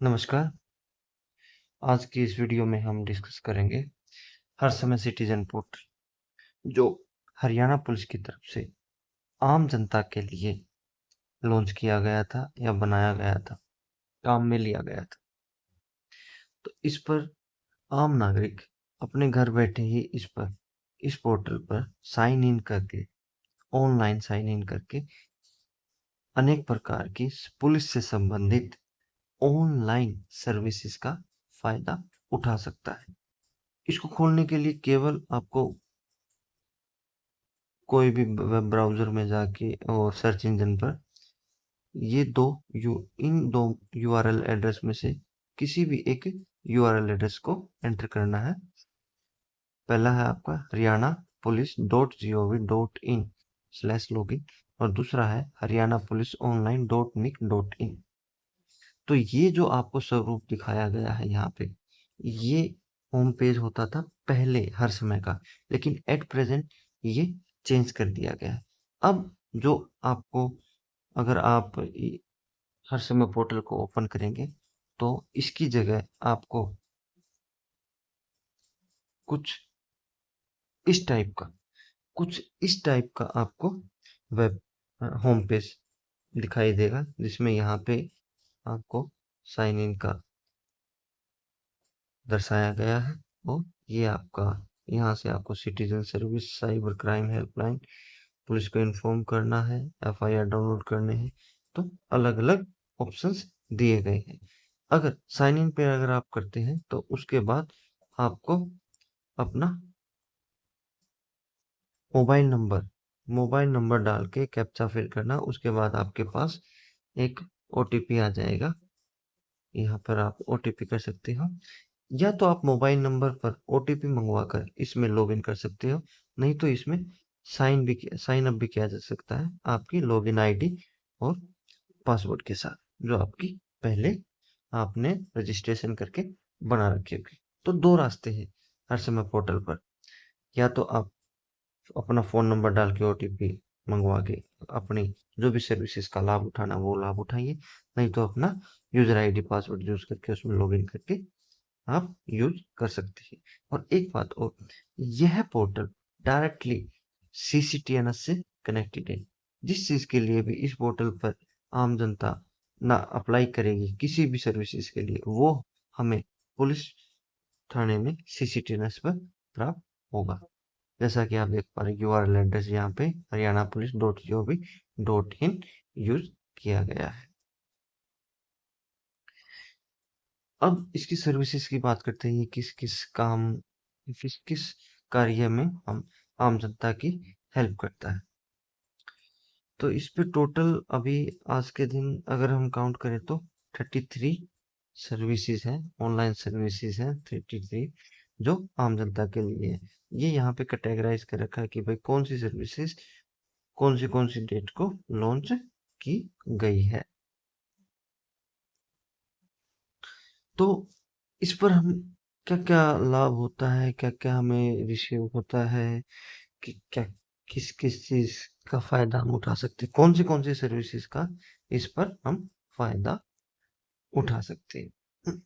नमस्कार। आज की इस वीडियो में हम डिस्कस करेंगे हर समय सिटीजन पोर्टल, जो हरियाणा पुलिस की तरफ से आम जनता के लिए लॉन्च किया गया था या बनाया गया था, काम में लिया गया था। तो इस पर आम नागरिक अपने घर बैठे ही इस पोर्टल पर साइन इन करके, ऑनलाइन साइन इन करके अनेक प्रकार की पुलिस से संबंधित ऑनलाइन सर्विसेज का फायदा उठा सकता है। इसको खोलने के लिए केवल आपको कोई भी वेब ब्राउज़र में जाके और सर्च इंजन पर इन दो यूआरएल एड्रेस में से किसी भी एक यूआरएल एड्रेस को एंटर करना है। पहला है आपका हरियाणा पुलिस .gov.in/login और दूसरा है हरियाणा पुलिस online.nic.in। तो ये जो आपको स्वरूप दिखाया गया है यहाँ पे, ये होम पेज होता था पहले हर समय का, लेकिन एट प्रेजेंट ये चेंज कर दिया गया है। अब जो आपको, अगर आप हर समय पोर्टल को ओपन करेंगे तो इसकी जगह आपको कुछ इस टाइप का आपको वेब होम पेज दिखाई देगा, जिसमें यहाँ पे आपको साइन इन का दर्शाया गया है। और ये आपका, यहाँ से आपको citizen service, cyber crime helpline, police को इन्फॉर्म करना है, एफआईआर डाउनलोड करने हैं, तो अलग अलग ऑप्शंस दिए गए हैं। अगर साइन इन पे अगर आप करते हैं तो उसके बाद आपको अपना मोबाइल नंबर डाल के कैप्चा फिल करना। उसके बाद आपके पास एक ओटीपी आ जाएगा। यहाँ पर आप ओटीपी कर सकते हो, या तो आप मोबाइल नंबर पर ओटीपी मंगवाकर इसमें लॉगिन कर सकते हो, नहीं तो इसमें साइन अप भी किया जा सकता है आपकी लॉगिन आईडी और पासवर्ड के साथ, जो आपकी पहले आपने रजिस्ट्रेशन करके बना रखी होगी। तो दो रास्ते हैं हर समय पोर्टल पर, या तो आप अपना फ़ोन नंबर डाल के ओटीपी मंगवा के अपनी जो भी सर्विसेज का लाभ उठाना वो लाभ उठाइए, नहीं तो अपना यूज़र आईडी पासवर्ड यूज़ करके उसमें लॉगिन करके आप यूज़ कर सकते हैं। और एक बात और, यह पोर्टल डायरेक्टली सीसीटीएनएस से कनेक्टेड है। जिस चीज़ के लिए भी इस पोर्टल पर आम जनता ना अप्लाई करेगी किसी भी सर्विसेज के लिए, वो हमें पुलिस थाने में सीसीटीएनएस पर प्राप्त होगा। जैसा कि आप देख पा रहे हैं, यूआरएल एड्रेस यहाँ पे हरियाणा पुलिस .gov.in यूज किया गया है। अब इसकी सर्विसेज की बात करते हैं, ये किस किस कार्य में हम आम जनता की हेल्प करता है। तो इस पे टोटल अभी आज के दिन अगर हम काउंट करें तो 33 सर्विसेज हैं, ऑनलाइन सर्विसेज हैं 33, जो आम जनता के लिए है। ये यहाँ पे कैटेगराइज कर रखा है कि भाई कौन सी सर्विसेज कौन सी डेट को लॉन्च की गई है। तो इस पर हम क्या क्या लाभ होता है, क्या क्या हमें रिसीव होता है, कि क्या किस किस चीज का फायदा हम उठा सकते हैं, कौन सी सर्विसेज का इस पर हम फायदा उठा सकते हैं।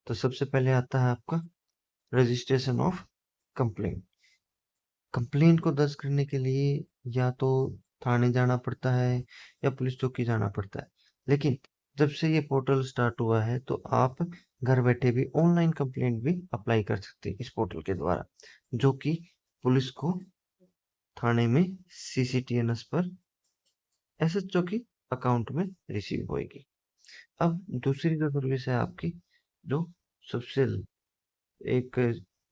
तो सबसे पहले आता है आपका रजिस्ट्रेशन ऑफ कंप्लेंट। कंप्लेंट को दर्ज करने के लिए या तो थाने जाना पड़ता है या पुलिस चौकी जाना पड़ता है, लेकिन जब से ये पोर्टल स्टार्ट हुआ है तो आप घर बैठे भी ऑनलाइन कंप्लेंट भी अप्लाई कर सकते हैं इस पोर्टल के द्वारा, जो कि पुलिस को थाने में सीसीटीएनएस पर एसएचओ की अकाउंट में रिसीव होएगी। अब दूसरी जो सर्विस है आपकी, जो सबसे एक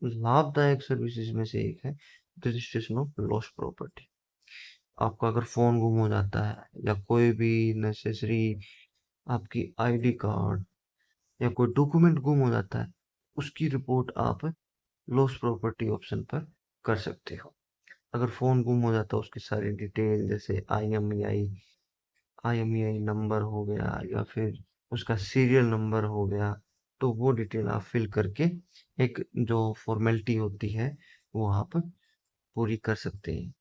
लाभदायक सर्विसेज में से एक है, रजिस्ट्रेशन ऑफ लॉस्ट प्रॉपर्टी। आपका अगर फोन गुम हो जाता है या कोई भी नेसेसरी आपकी आईडी कार्ड या कोई डॉक्यूमेंट गुम हो जाता है, उसकी रिपोर्ट आप लॉस्ट प्रॉपर्टी ऑप्शन पर कर सकते हो। अगर फोन गुम हो जाता है, उसकी सारी डिटेल जैसे आईएमईआई नंबर हो गया या फिर उसका सीरियल नंबर हो गया, तो वो डिटेल आप फिल करके एक जो फॉर्मेलिटी होती है वो आप पूरी कर सकते हैं,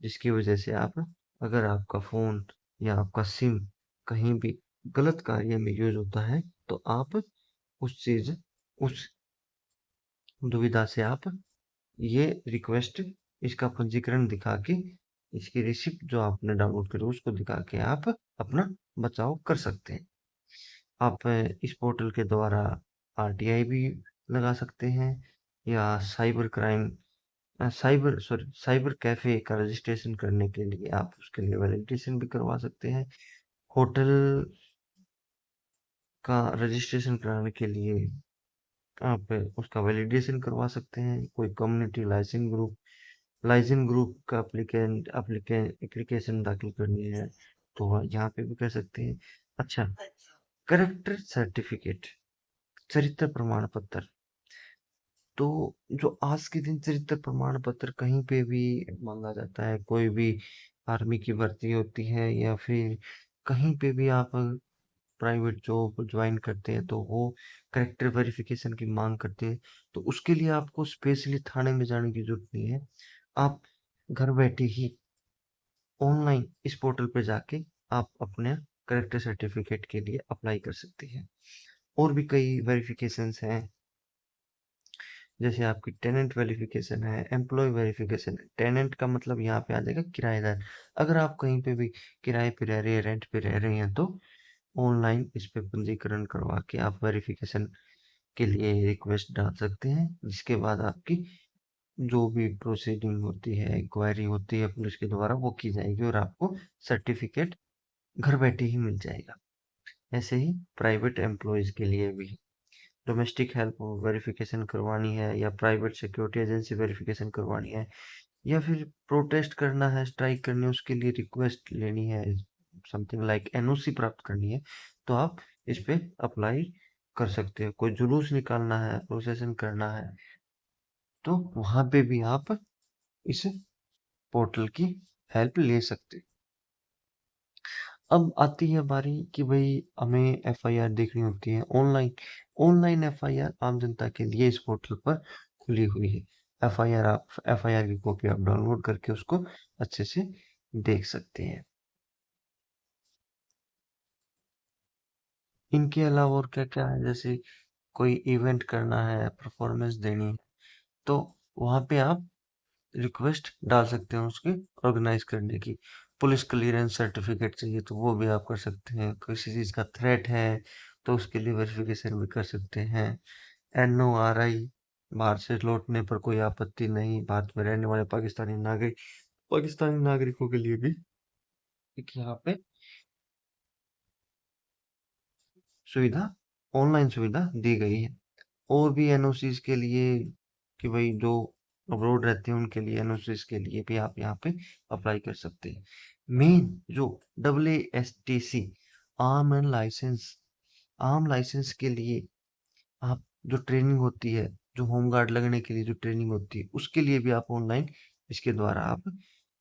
जिसकी वजह से आप, अगर आपका फ़ोन या आपका सिम कहीं भी गलत कार्य में यूज़ होता है, तो आप उस दुविधा से आप ये रिक्वेस्ट, इसका पंजीकरण दिखा के, इसकी रिसिप्ट जो आपने डाउनलोड करी उसको दिखा के आप अपना बचाव कर सकते हैं। आप इस पोर्टल के द्वारा आरटीआई भी लगा सकते हैं, या साइबर कैफे का रजिस्ट्रेशन करने के लिए आप उसके लिए वैलिडेशन भी करवा सकते हैं। होटल का रजिस्ट्रेशन कराने के लिए आप उसका वैलिडेशन करवा सकते हैं। कोई कम्युनिटी लाइसेंस ग्रुप का एप्लीकेशन दाखिल करनी है, तो यहाँ पे भी कर सकते हैं। अच्छा, करेक्टर सर्टिफिकेट, चरित्र प्रमाण पत्र। तो जो आज के दिन चरित्र प्रमाण पत्र कहीं पे भी मांगा जाता है, कोई भी आर्मी की भर्ती होती है या फिर कहीं पे भी आप प्राइवेट जॉब ज्वाइन करते हैं, तो वो करेक्टर वेरिफिकेशन की मांग करते हैं। तो उसके लिए आपको स्पेशली थाने में जाने की जरूरत नहीं है। आप घर बैठे ही ऑनलाइन इस पोर्टल पे जाके आप अपने करेक्टर सर्टिफिकेट के लिए अप्लाई कर सकते हैं। और भी कई वेरिफिकेशंस हैं, जैसे आपकी टेनेंट वेरिफिकेशन है, एम्प्लॉय वेरिफिकेशन है। टेनेंट का मतलब यहाँ पे आ जाएगा किराएदार। अगर आप कहीं पे भी किराए पे रह रहे हैं, रेंट पे रह रहे हैं, तो ऑनलाइन इस पे पंजीकरण करवा के आप वेरिफिकेशन के लिए रिक्वेस्ट डाल सकते हैं, जिसके बाद आपकी जो भी प्रोसीडिंग होती है, इंक्वायरी होती है पुलिस के द्वारा, वो की जाएगी और आपको सर्टिफिकेट घर बैठे ही मिल जाएगा। ऐसे ही प्राइवेट एम्प्लॉयज के लिए भी डोमेस्टिक हेल्प वेरिफिकेशन करवानी है, या प्राइवेट सिक्योरिटी एजेंसी वेरिफिकेशन करवानी है, या फिर प्रोटेस्ट करना है, स्ट्राइक करनी है, उसके लिए रिक्वेस्ट लेनी है, समथिंग लाइक एनओसी प्राप्त करनी है, तो आप इस पे अप्लाई कर सकते हो। कोई जुलूस निकालना है, प्रोसेसन करना है, तो वहां पे भी आप इस पोर्टल की हेल्प ले सकते हो। अब आती है बारी कि भाई हमें एफआईआर देखनी होती है ऑनलाइन। ऑनलाइन एफआईआर आम जनता के लिए इस पोर्टल पर खुली हुई है। एफआईआर की कॉपी आप डाउनलोड करके उसको अच्छे से देख सकते हैं। इनके अलावा और क्या क्या है, जैसे कोई इवेंट करना है, परफॉर्मेंस देनी है, तो वहां पे आप रिक्वेस्ट डाल सकते हैं उसकी ऑर्गेनाइज करने की। पुलिस क्लियरेंस सर्टिफिकेट चाहिए तो वो भी आप कर सकते हैं। किसी चीज़ का थ्रेट है तो उसके लिए वेरिफिकेशन भी कर सकते हैं। एनओआरआई, बाहर से लौटने पर कोई आपत्ति नहीं, भारत में रहने वाले पाकिस्तानी नागरिकों के लिए भी एक यहाँ पे सुविधा, ऑनलाइन सुविधा दी गई है। और भी एनओसीज के लिए, कि भाई जो अब्रॉड रहते हैं उनके लिए एनओसीज के लिए भी आप यहाँ पे अप्लाई कर सकते हैं। मेन जो WSTC आर्म लाइसेंस के लिए आप जो ट्रेनिंग होती है, जो होमगार्ड लगने के लिए जो ट्रेनिंग होती है, उसके लिए भी आप ऑनलाइन इसके द्वारा आप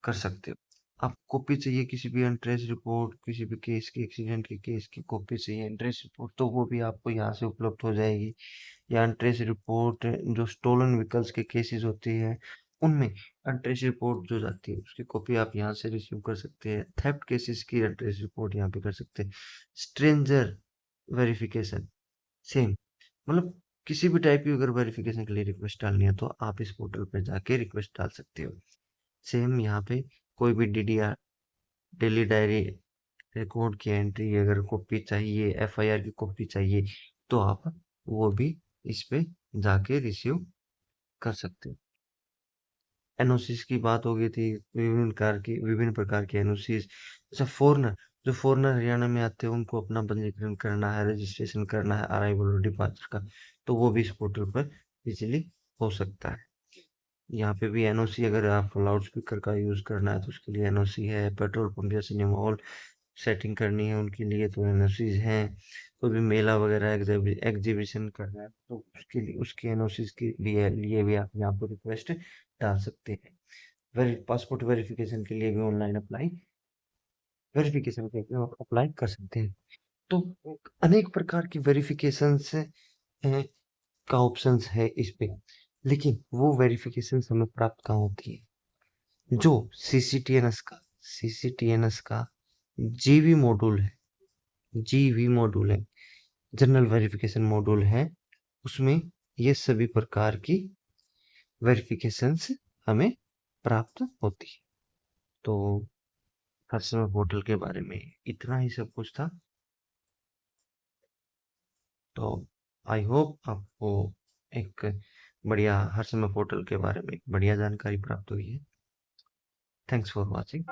कर सकते हो। आप कॉपी चाहिए किसी भी एंट्रेंस रिपोर्ट, किसी भी केस की, एक्सीडेंट के केस की कॉपी चाहिए एंट्रेंस रिपोर्ट, तो वो भी आपको यहाँ से उपलब्ध हो जाएगी। या एंट्रेंस रिपोर्ट, जो स्टोलन व्हीकल्स के केसेस होती है उनमें एंट्रेंस रिपोर्ट जो जाती है उसकी कॉपी आप यहाँ से रिसीव कर सकते हैं। थेफ्ट केसेस की एंट्रेंस रिपोर्ट यहाँ पे कर सकते हैं। स्ट्रेंजर वेरिफिकेशन, सेम, मतलब किसी भी टाइप की अगर वेरिफिकेशन के लिए रिक्वेस्ट डालनी है तो आप इस पोर्टल पे जाके रिक्वेस्ट डाल सकते हो। सेम यहाँ पे कोई भी DDR, डेली डायरी रिकॉर्ड की एंट्री अगर कॉपी चाहिए, एफआईआर की कॉपी चाहिए, तो आप वो भी इस पे जाके रिसीव कर सकते हो। एनओसीज की बात हो गई थी, विभिन्न प्रकार की एनओसीज। जैसे जो फॉरनर हरियाणा में आते हैं उनको अपना पंजीकरण करना है, रजिस्ट्रेशन करना है अराइवल और डिपार्चर का, तो वो भी इस पोर्टल पर इजीली हो सकता है। यहाँ पे भी एनओसी, अगर आप लाउड स्पीकर का यूज करना है तो उसके लिए एनओसी है। पेट्रोल पंप या सिनेमा हॉल सेटिंग करनी है उनके लिए तो एनओसीज हैं। कोई भी मेला वगैरह एग्जीबिशन करना है तो उसके लिए उसकी एनओसीज के लिए भी आप यहाँ पर रिक्वेस्ट डाल सकते हैं। पासपोर्ट वेरिफिकेशन के लिए भी ऑनलाइन वेरिफिकेशन के लिए आप अप्लाई कर सकते हैं। तो अनेक प्रकार की वेरिफिकेशंस का ऑप्शंस है इस पे, लेकिन वो वेरिफिकेशन हमें प्राप्त कहाँ होती है, जो सीसीटीएनएस का जीवी मॉड्यूल है, जीवी मॉड्यूल है, जनरल वेरिफिकेशन मॉड्यूल है, उसमें ये सभी प्रकार की वेरिफिकेशंस हमें प्राप्त होती है। तो हर समय पोर्टल के बारे में इतना ही सब कुछ था। तो आई होप आपको एक बढ़िया हर समय पोर्टल के बारे में बढ़िया जानकारी प्राप्त हुई है। Thanks for watching.